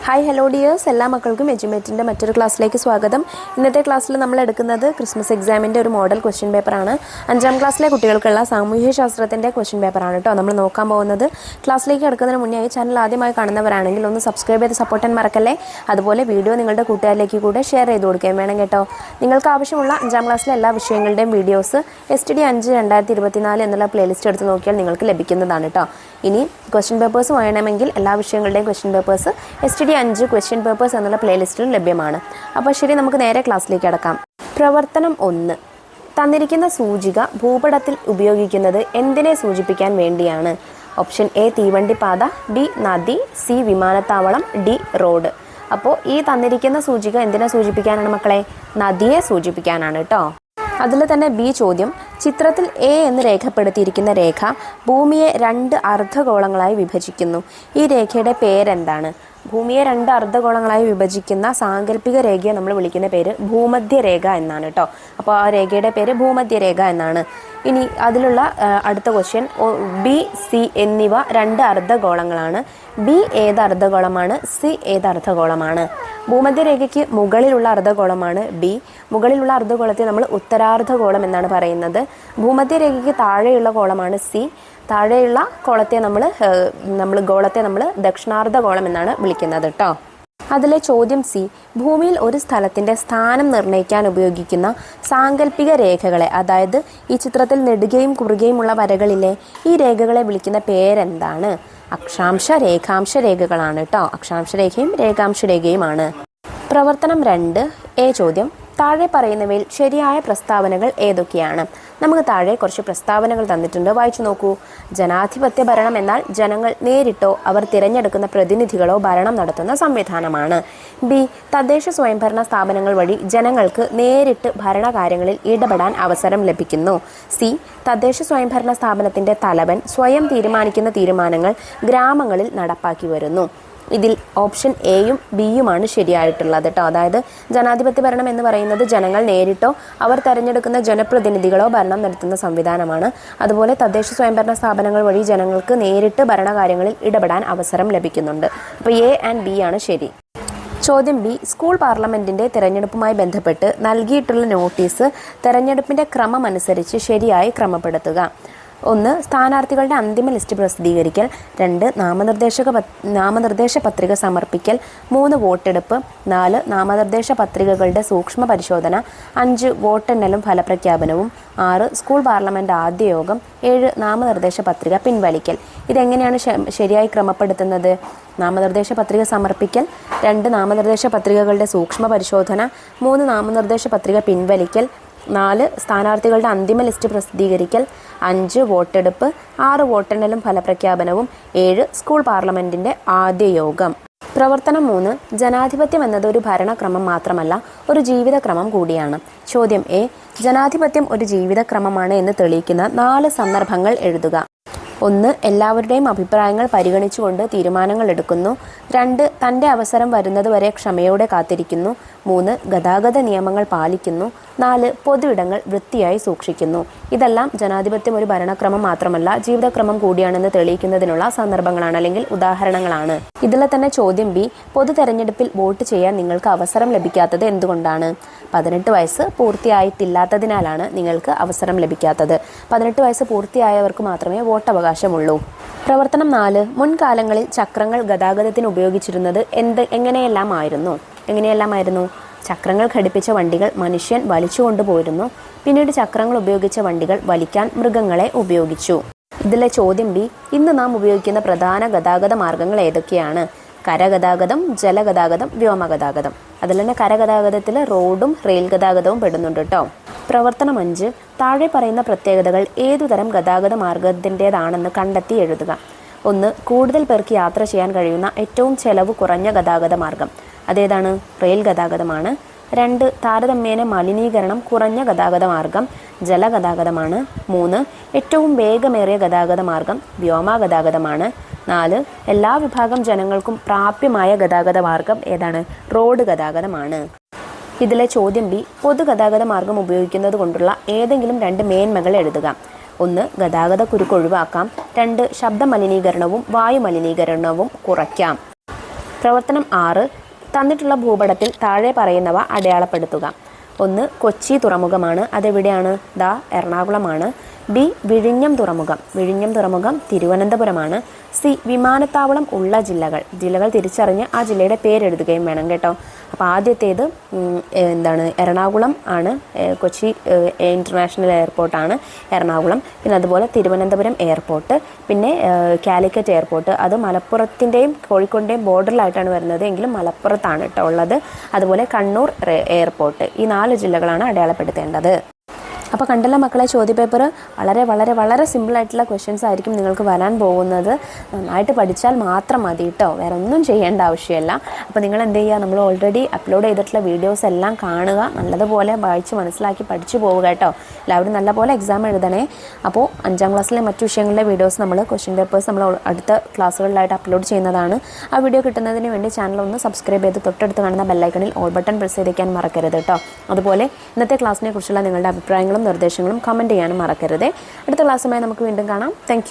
Hi hello dears, എല്ലാ മക്കൾക്കും എജ്യുമേറ്റിൻ്റെ മറ്റൊരു ക്ലാസ്സിലേക്ക് സ്വാഗതം. ഇന്നത്തെ ക്ലാസ്സിൽ നമ്മൾ എടുക്കുന്നത് ക്രിസ്മസ് എക്സാമിൻ്റെ ഒരു മോഡൽ ക്വസ്റ്റ്യൻ പേപ്പറാണ്. 5ാം ക്ലാസ്സിലെ കുട്ടികൾക്കുള്ള സാമൂഹ്യ ശാസ്ത്രത്തിൻ്റെ ക്വസ്റ്റ്യൻ പേപ്പറാണ് കേട്ടോ നമ്മൾ നോക്കാൻ പോകുന്നത്. ക്ലാസ്സിലേക്ക് കിടക്കുന്നതിന് മുന്നേ ചാനൽ ആദ്യമായി കാണുന്നവരാണെങ്കിൽ ഒന്ന് സബ്സ്ക്രൈബ് ചെയ്ത് സപ്പോർട്ട് ചെയ്യാൻ മറക്കല്ലേ. അതുപോലെ വീഡിയോ നിങ്ങളുടെ കൂട്ടുകാരിലേക്ക് കൂടെ ഷെയർ ചെയ്ത് കൊടുക്കുകയും വേണം കേട്ടോ. നിങ്ങൾക്ക് ആവശ്യമുള്ള 5ാം ക്ലാസ്സിലെ എല്ലാ വിഷയങ്ങളുടെയും വീഡിയോസ് STD 5 2024 എന്നുള്ള പ്ലേലിസ്റ്റ് എടുത്ത് നോക്കിയാൽ നിങ്ങൾക്ക് ലഭിക്കുന്നതാണ് കേട്ടോ. ഇനി ക്വസ്റ്റ്യൻ പേപ്പേഴ്സ് വേണമെങ്കിൽ എല്ലാ വിഷയങ്ങളുടെയും question papers STD 5 question papers എന്നുള്ള പ്ലേലിസ്റ്റിലും ലഭ്യമാണ്. അപ്പോൾ ശരി, നമുക്ക് നേരെ ക്ലാസ്സിലേക്ക് കടക്കാം. പ്രവർത്തനം 1. തന്നിരിക്കുന്ന സൂചിക ഭൂപടത്തിൽ ഉപയോഗിക്കുന്നത് എന്തിനെ സൂചിപ്പിക്കാൻ വേണ്ടിയാണ്? ഓപ്ഷൻ എ തീവണ്ടിപ്പാത, ബി നദി, സി വിമാനത്താവളം, ഡി റോഡ്. അപ്പോൾ ഈ തന്നിരിക്കുന്ന സൂചിക എന്തിനെ സൂചിപ്പിക്കാനാണ് മക്കളെ? നദിയെ സൂചിപ്പിക്കാനാണ് കേട്ടോ. അതിൽ തന്നെ ബി ചോദ്യം, ചിത്രത്തിൽ എ എന്ന് രേഖപ്പെടുത്തിയിരിക്കുന്ന രേഖ ഭൂമിയെ 2 അർദ്ധഗോളങ്ങളായി വിഭജിക്കുന്നു. ഈ രേഖയുടെ പേരെന്താണ്? ഭൂമിയെ 2 അർദ്ധഗോളങ്ങളായി വിഭജിക്കുന്ന സാങ്കല്പിക രേഖയെ നമ്മൾ വിളിക്കുന്ന പേര് ഭൂമധ്യരേഖ എന്നാണ് കേട്ടോ. അപ്പോൾ ആ രേഖയുടെ പേര് ഭൂമധ്യരേഖ എന്നാണ്. ഇനി അതിലുള്ള അടുത്ത ക്വസ്റ്റ്യൻ, ബി സി എന്നിവ 2 അർദ്ധഗോളങ്ങളാണ്. ബി ഏത് അർദ്ധഗോളമാണ്? സി ഏത് അർദ്ധഗോളമാണ്? ഭൂമധ്യരേഖയ്ക്ക് മുകളിലുള്ള അർദ്ധഗോളമാണ് ബി. മുകളിലുള്ള അർദ്ധഗോളത്തെ നമ്മൾ ഉത്തരാർദ്ധഗോളം എന്നാണ് പറയുന്നത്. ഭൂമധ്യരേഖയ്ക്ക് താഴെയുള്ള ഗോളമാണ് സി. താഴെയുള്ള ഗോളത്തെ നമ്മൾ ദക്ഷിണാർദ്ധഗോളം എന്നാണ് വിളിക്കുന്നത് കേട്ടോ. അതിലെ ചോദ്യം സി, ഭൂമിയിൽ ഒരു സ്ഥലത്തിൻ്റെ സ്ഥാനം നിർണ്ണയിക്കാൻ ഉപയോഗിക്കുന്ന സാങ്കല്പിക രേഖകളെ, അതായത് ഈ ചിത്രത്തിൽ നെടുകയും കുറുകയുമുള്ള വരകളിലെ ഈ രേഖകളെ വിളിക്കുന്ന പേരെന്താണ്? അക്ഷാംശ രേഖാംശ രേഖകളാണ് കേട്ടോ. അക്ഷാംശ രേഖയും രേഖാംശ രേഖയുമാണ്. പ്രവർത്തനം 2 എ ചോദ്യം, താഴെ പറയുന്നവയിൽ ശരിയായ പ്രസ്താവനകൾ ഏതൊക്കെയാണ്? നമുക്ക് താഴെ കുറച്ച് പ്രസ്താവനകൾ തന്നിട്ടുണ്ട്, വായിച്ചു നോക്കൂ. ജനാധിപത്യ ഭരണം എന്നാൽ ജനങ്ങൾ നേരിട്ടോ അവർ തിരഞ്ഞെടുക്കുന്ന പ്രതിനിധികളോ ഭരണം നടത്തുന്ന സംവിധാനമാണ്. ബി തദ്ദേശ സ്വയംഭരണ സ്ഥാപനങ്ങൾ വഴി ജനങ്ങൾക്ക് നേരിട്ട് ഭരണകാര്യങ്ങളിൽ ഇടപെടാൻ അവസരം ലഭിക്കുന്നു. സി തദ്ദേശ സ്വയംഭരണ സ്ഥാപനത്തിൻ്റെ തലവൻ സ്വയം തീരുമാനിക്കുന്ന തീരുമാനങ്ങൾ ഗ്രാമങ്ങളിൽ നടപ്പാക്കി വരുന്നു. ഇതിൽ ഓപ്ഷൻ എയും ബിയുമാണ് ശരിയായിട്ടുള്ളത് കേട്ടോ. അതായത് ജനാധിപത്യ ഭരണം എന്ന് പറയുന്നത് ജനങ്ങൾ നേരിട്ടോ അവർ തിരഞ്ഞെടുക്കുന്ന ജനപ്രതിനിധികളോ ഭരണം നടത്തുന്ന സംവിധാനമാണ്. അതുപോലെ തദ്ദേശ സ്വയംഭരണ സ്ഥാപനങ്ങൾ വഴി ജനങ്ങൾക്ക് നേരിട്ട് ഭരണകാര്യങ്ങളിൽ ഇടപെടാൻ അവസരം ലഭിക്കുന്നുണ്ട്. അപ്പോൾ എ ആൻഡ് ബി ആണ് ശരി. ചോദ്യം ബി, സ്കൂൾ പാർലമെൻറ്റിൻ്റെ തിരഞ്ഞെടുപ്പുമായി ബന്ധപ്പെട്ട് നൽകിയിട്ടുള്ള നോട്ടീസ് തിരഞ്ഞെടുപ്പിൻ്റെ ക്രമം അനുസരിച്ച് ശരിയായി ക്രമപ്പെടുത്തുക. 1 സ്ഥാനാർത്ഥികളുടെ അന്തിമ ലിസ്റ്റ് പ്രസിദ്ധീകരിക്കൽ, 2 നാമനിർദ്ദേശ പത്രിക സമർപ്പിക്കൽ, 3 വോട്ടെടുപ്പ്, 4 നാമനിർദ്ദേശ പത്രികകളുടെ സൂക്ഷ്മ പരിശോധന, 5 വോട്ടെണ്ണലും ഫലപ്രഖ്യാപനവും, 6 സ്കൂൾ പാർലമെൻറ്റ് ആദ്യ യോഗം, 7 നാമനിർദ്ദേശ പത്രിക പിൻവലിക്കൽ. ഇതെങ്ങനെയാണ് ശരിയായി ക്രമപ്പെടുത്തുന്നത്? നാമനിർദ്ദേശ പത്രിക സമർപ്പിക്കൽ, 2 നാമനിർദ്ദേശ പത്രികകളുടെ സൂക്ഷ്മ പരിശോധന, 3 നാമനിർദ്ദേശ പത്രിക പിൻവലിക്കൽ, 4 സ്ഥാനാർത്ഥികളുടെ അന്തിമ ലിസ്റ്റ് പ്രസിദ്ധീകരിക്കൽ, 5 വോട്ടെടുപ്പ്, 6 വോട്ടെണ്ണലും ഫലപ്രഖ്യാപനവും, 7 സ്കൂൾ പാർലമെൻറ്റിൻ്റെ ആദ്യ യോഗം. പ്രവർത്തനം 3 ജനാധിപത്യം എന്നത് ഒരു ഭരണക്രമം മാത്രമല്ല, ഒരു ജീവിതക്രമം കൂടിയാണ്. ചോദ്യം എ, ജനാധിപത്യം ഒരു ജീവിതക്രമമാണ് എന്ന് തെളിയിക്കുന്ന 4 സന്ദർഭങ്ങൾ എഴുതുക. 1 എല്ലാവരുടെയും അഭിപ്രായങ്ങൾ പരിഗണിച്ചുകൊണ്ട് തീരുമാനങ്ങൾ എടുക്കുന്നു. 2 തൻ്റെ അവസരം വരുന്നതുവരെ ക്ഷമയോടെ കാത്തിരിക്കുന്നു. 3 ഗതാഗത നിയമങ്ങൾ പാലിക്കുന്നു. 4 പൊതുയിടങ്ങൾ വൃത്തിയായി സൂക്ഷിക്കുന്നു. ഇതെല്ലാം ജനാധിപത്യം ഒരു ഭരണക്രമം മാത്രമല്ല ജീവിതക്രമം കൂടിയാണെന്ന് തെളിയിക്കുന്നതിനുള്ള സന്ദർഭങ്ങളാണ് അല്ലെങ്കിൽ ഉദാഹരണങ്ങളാണ്. ഇതിലെ തന്നെ ചോദ്യം ബി, പൊതു തെരഞ്ഞെടുപ്പിൽ വോട്ട് ചെയ്യാൻ നിങ്ങൾക്ക് അവസരം ലഭിക്കാത്തത് എന്തുകൊണ്ടാണ്? 18 വയസ്സ് പൂർത്തിയായിട്ടില്ലാത്തതിനാലാണ് നിങ്ങൾക്ക് അവസരം ലഭിക്കാത്തത്. 18 വയസ്സ് പൂർത്തിയായവർക്ക് മാത്രമേ വോട്ടവകാശമുള്ളൂ. പ്രവർത്തനം 4 മുൻകാലങ്ങളിൽ ചക്രങ്ങൾ ഗതാഗതത്തിന് ഉപയോഗിച്ചിരുന്നത് എങ്ങനെയെല്ലാമായിരുന്നു? ചക്രങ്ങൾ ഘടിപ്പിച്ച വണ്ടികൾ മനുഷ്യൻ വലിച്ചു കൊണ്ടുപോയിരുന്നു. പിന്നീട് ചക്രങ്ങൾ ഉപയോഗിച്ച വണ്ടികൾ വലിക്കാൻ മൃഗങ്ങളെ ഉപയോഗിച്ചു. ഇതിലെ ചോദ്യം ബി, ഇന്ന് നാം ഉപയോഗിക്കുന്ന പ്രധാന ഗതാഗത മാർഗങ്ങൾ ഏതൊക്കെയാണ്? കരഗതാഗതം, ജലഗതാഗതം, വ്യോമഗതാഗതം. അതിൽ തന്നെ കരഗതാഗതത്തിൽ റോഡും റെയിൽ ഗതാഗതവും പെടുന്നുണ്ട് കേട്ടോ. പ്രവർത്തനം 5 താഴെ പറയുന്ന പ്രത്യേകതകൾ ഏതുതരം ഗതാഗത മാർഗത്തിൻ്റേതാണെന്ന് കണ്ടെത്തി എഴുതുക. 1 കൂടുതൽ പേർക്ക് യാത്ര ചെയ്യാൻ കഴിയുന്ന ഏറ്റവും ചെലവ് കുറഞ്ഞ ഗതാഗത മാർഗം. അതേതാണ്? റെയിൽ ഗതാഗതമാണ്. 2 താരതമ്യേന മലിനീകരണം കുറഞ്ഞ ഗതാഗത മാർഗം ജലഗതാഗതമാണ്. 3 ഏറ്റവും വേഗമേറിയ ഗതാഗത മാർഗം വ്യോമഗതാഗതമാണ്. 4 എല്ലാ വിഭാഗം ജനങ്ങൾക്കും പ്രാപ്യമായ ഗതാഗത മാർഗം ഏതാണ്? റോഡ് ഗതാഗതമാണ്. ഇതിലെ ചോദ്യം ബി, പൊതുഗതാഗത മാർഗം ഉപയോഗിക്കുന്നത് കൊണ്ടുള്ള ഏതെങ്കിലും 2 മേന്മകൾ എഴുതുക. 1 ഗതാഗത കുരുക്ക് ഒഴിവാക്കാം. 2 ശബ്ദ മലിനീകരണവും വായു മലിനീകരണവും കുറയ്ക്കാം. പ്രവർത്തനം 6. തന്നിട്ടുള്ള ഭൂപടത്തിൽ താഴെ പറയുന്നവ അടയാളപ്പെടുത്തുക. 1. കൊച്ചി തുറമുഖമാണ്. അതെവിടെയാണ്? എറണാകുളമാണ്. ബി. വിഴിഞ്ഞം തുറമുഖം തിരുവനന്തപുരമാണ്. സി. വിമാനത്താവളം ഉള്ള ജില്ലകൾ തിരിച്ചറിഞ്ഞ് ആ ജില്ലയുടെ പേരെഴുതുകയും വേണം കേട്ടോ. അപ്പോൾ ആദ്യത്തേത് എറണാകുളം ആണ്. കൊച്ചി ഇൻ്റർനാഷണൽ എയർപോർട്ടാണ് എറണാകുളം. പിന്നെ അതുപോലെ തിരുവനന്തപുരം എയർപോർട്ട്, പിന്നെ കാലിക്കറ്റ് എയർപോർട്ട്, അത് മലപ്പുറത്തിൻ്റെയും കോഴിക്കോടിൻ്റെയും ബോർഡറിലായിട്ടാണ് വരുന്നത്, എങ്കിലും മലപ്പുറത്താണ് കേട്ടോ ഉള്ളത്. അതുപോലെ കണ്ണൂർ എയർപോർട്ട്. ഈ 4 ജില്ലകളാണ് അടയാളപ്പെടുത്തേണ്ടത്. അപ്പോൾ കണ്ടല്ലോ മക്കളെ, ചോദ്യപേപ്പർ വളരെ വളരെ വളരെ സിമ്പിളായിട്ടുള്ള ക്വസ്റ്റ്യൻസ് ആയിരിക്കും നിങ്ങൾക്ക് വരാൻ പോകുന്നത്. നന്നായിട്ട് പഠിച്ചാൽ മാത്രം മതി കേട്ടോ, വേറെ ഒന്നും ചെയ്യേണ്ട ആവശ്യമില്ല. അപ്പോൾ നിങ്ങൾ എന്ത് ചെയ്യുക, നമ്മൾ ഓൾറെഡി അപ്ലോഡ് ചെയ്തിട്ടുള്ള വീഡിയോസ് എല്ലാം കാണുക, നല്ലതുപോലെ വായിച്ച് മനസ്സിലാക്കി പഠിച്ചു പോവുക കേട്ടോ. എല്ലാവരും നല്ലപോലെ എക്സാം എഴുതണേ. അപ്പോൾ 5ാം ക്ലാസ്സിലെ മറ്റു വിഷയങ്ങളിലെ വീഡിയോസ് ക്വസ്റ്റ്യൻ പേപ്പേഴ്സ് നമ്മൾ അടുത്ത ക്ലാസ്സുകളിലായിട്ട് അപ്ലോഡ് ചെയ്യുന്നതാണ്. ആ വീഡിയോ കിട്ടുന്നതിന് വേണ്ടി ചാനൽ ഒന്ന് സബ്സ്ക്രൈബ് ചെയ്ത് തൊട്ടടുത്ത് കാണുന്ന ബെല്ലൈക്കണിൽ ഓൾ ബട്ടൺ പ്രസ് ചെയ്തേക്കാൻ മറക്കരുത് കേട്ടോ. അതുപോലെ ഇന്നത്തെ ക്ലാസ്സിനെ കുറിച്ചുള്ള നിങ്ങളുടെ അഭിപ്രായങ്ങളും നിർദ്ദേശങ്ങളും കമൻറ്റ് ചെയ്യാനും മറക്കരുത്. അടുത്ത ക്ലാസ്സുമായി നമുക്ക് വീണ്ടും കാണാം. താങ്ക്